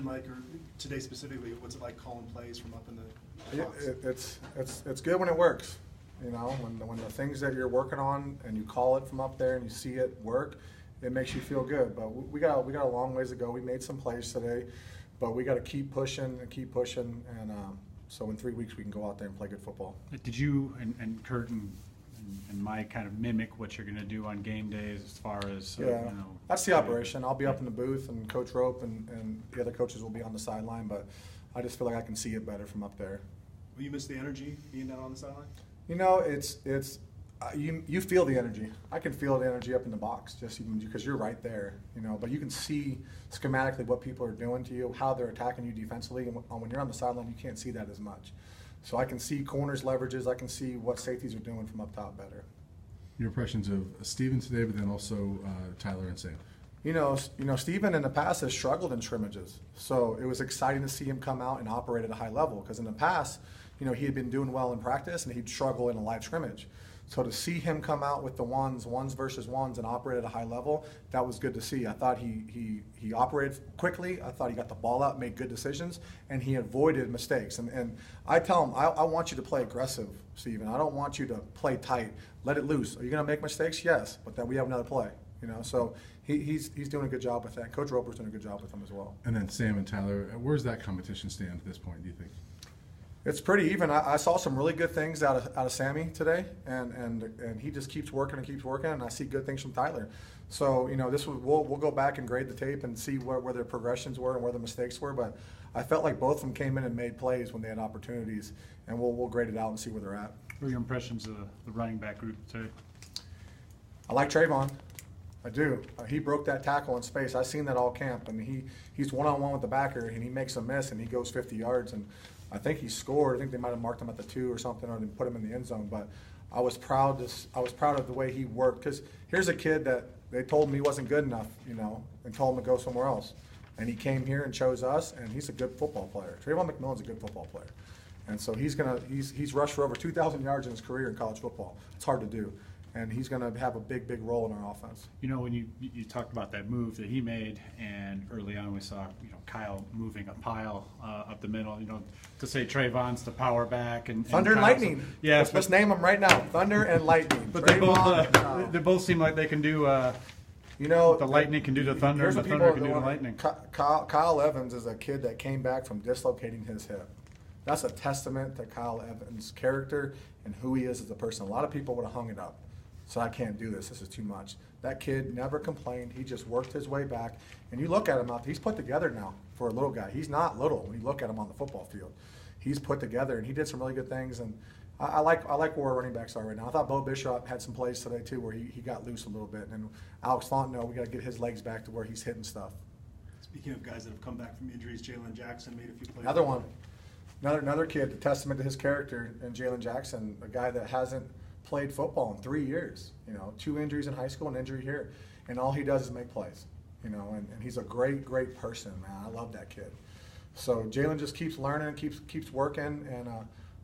like, or today specifically, what's it like calling plays from up in the box? It's good when it works. You know, when the things that you're working on and you call it from up there and you see it work, it makes you feel good. But we got a long ways to go. We made some plays today, but we got to keep pushing and keep pushing. And so in 3 weeks we can go out there and play good football. Did you and Kurt and Mike kind of mimic what you're going to do on game days as far as That's the operation. I'll be up in the booth and Coach Rope and the other coaches will be on the sideline, but I just feel like I can see it better from up there. Will you miss the energy being down on the sideline? You know, you feel the energy. I can feel the energy up in the box just even because you're right there, you know, but you can see schematically what people are doing to you, how they're attacking you defensively, and when you're on the sideline, you can't see that as much. So I can see corners, leverages, I can see what safeties are doing from up top better. Your impressions of Steven today, but then also Tyler and Sam. You know, Steven in the past has struggled in scrimmages, so it was exciting to see him come out and operate at a high level because in the past, you know, he had been doing well in practice and he'd struggle in a live scrimmage. So to see him come out with the ones versus ones and operate at a high level, that was good to see. I thought he operated quickly. I thought he got the ball out, made good decisions, and he avoided mistakes. And I tell him, I want you to play aggressive, Steven. I don't want you to play tight. Let it loose. Are you going to make mistakes? Yes, but then we have another play. You know, so he's doing a good job with that. Coach Roper's doing a good job with him as well. And then Sam and Tyler, where's that competition stand at this point, do you think? It's pretty even. I saw some really good things out of Sammy today, and he just keeps working, and I see good things from Tyler. So, you know, we'll go back and grade the tape and see where their progressions were and where the mistakes were, but I felt like both of them came in and made plays when they had opportunities, and we'll grade it out and see where they're at. What are your impressions of the running back group today? I like Trayvon. I do. He broke that tackle in space. I've seen that all camp. I mean, he's one-on-one with the backer, and he makes a miss, and he goes 50 yards, and I think he scored. I think they might have marked him at the 2 or something, or they put him in the end zone. But I was proud of the way he worked because here's a kid that they told him he wasn't good enough, you know, and told him to go somewhere else, and he came here and chose us, and he's a good football player. Trayvon McMillan's a good football player, and so he's rushed for over 2,000 yards in his career in college football. It's hard to do. And he's going to have a big role in our offense. You know, when you talked about that move that he made, and early on we saw, you know, Kyle moving a pile up the middle, you know, to say Trayvon's the power back and Thunder and Lightning. Yeah, let's name them right now. Thunder and Lightning. But they both seem like they can do. You know, the Lightning can do the Thunder, and the Thunder can do the Lightning. Kyle Evans is a kid that came back from dislocating his hip. That's a testament to Kyle Evans' character and who he is as a person. A lot of people would have hung it up. So I can't do this. This is too much. That kid never complained. He just worked his way back. And you look at him out there, he's put together now for a little guy. He's not little when you look at him on the football field. He's put together, and he did some really good things. And I like where our running backs are right now. I thought Bo Bishop had some plays today, too, where he got loose a little bit. And Alex Fontenot, we got to get his legs back to where he's hitting stuff. Speaking of guys that have come back from injuries, Jalen Jackson made a few plays. Another one. Another kid, a testament to his character, and Jalen Jackson, a guy that hasn't played football in 3 years, you know, 2 injuries in high school, an injury here, and all he does is make plays, you know, and he's a great person, man. I love that kid. So Jalen just keeps learning, keeps working, and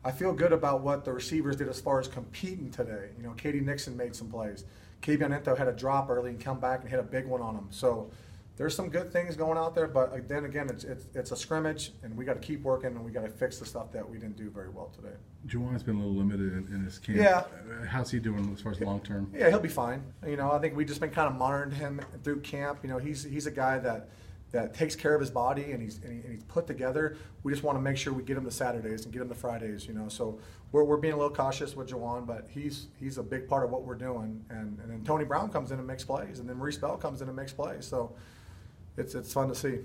I feel good about what the receivers did as far as competing today. You know, Katie Nixon made some plays. Kavion Ento had a drop early and come back and hit a big one on him. So there's some good things going out there, but then again, it's a scrimmage, and we got to keep working, and we got to fix the stuff that we didn't do very well today. Juwan's been a little limited in his camp. Yeah. How's he doing as far as long term? Yeah, he'll be fine. You know, I think we've just been kind of monitoring him through camp. You know, he's a guy that takes care of his body, and he's put together. We just want to make sure we get him to Saturdays and get him to Fridays. You know, so we're being a little cautious with Juwan, but he's a big part of what we're doing. And then Tony Brown comes in and makes plays, and then Maurice Bell comes in and makes plays. So it's fun to see.